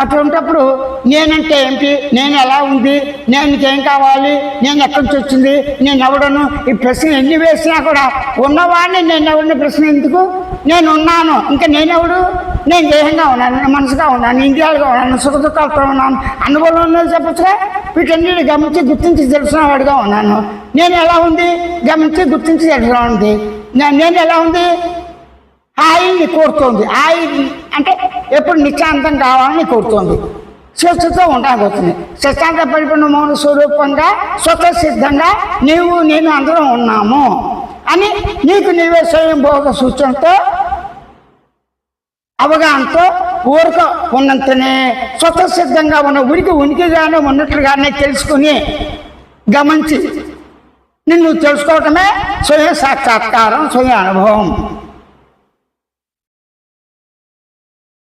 అటువంటిప్పుడు నేనంటే ఏంటి, నేను ఎలా ఉంది, నేను నీకేం కావాలి, నేను ఎక్కడి నుంచి వచ్చింది, నేను ఎవడను, ఈ ప్రశ్న ఎన్ని వేసినా కూడా ఉన్నవాడిని నేను ఎవరిని ప్రశ్న ఎందుకు, నేను ఉన్నాను, ఇంకా నేనెవడు, నేను దేహంగా ఉన్నాను, నేను మనసుగా ఉన్నాను, ఇంద్రియాలుగా ఉన్నాను, సుఖ దుఃఖాలతో ఉన్నాను, అనుభవం ఉన్నది చెప్పచ్చుగా. వీటన్నిటి గమనించి గుర్తించి తెలిసిన వాడిగా ఉన్నాను. నేను ఎలా ఉంది గమనించి గుర్తించి తెలిసిన ఉంది. నేను ఎలా ఉంది, హాయిని కోరుతోంది. హాయి అంటే ఎప్పుడు నిశ్చాంతం కావాలని కోరుతోంది, స్వచ్ఛతో ఉండబోతుంది. స్వచ్ఛాంత పరిపూర్ణ మౌన స్వరూపంగా స్వతసిద్ధంగా నీవు నేను అందరం ఉన్నాము అని నీకు నీవే స్వయం భోగ సూచనతో అవగాహనతో ఊరిక ఉన్నంతనే స్వతసిద్ధంగా ఉన్న ఉనికిగానే ఉన్నట్లుగానే తెలుసుకుని గమనించి నిన్ను తెలుసుకోవటమే స్వయం సాక్షాత్కారం, స్వయం అనుభవం.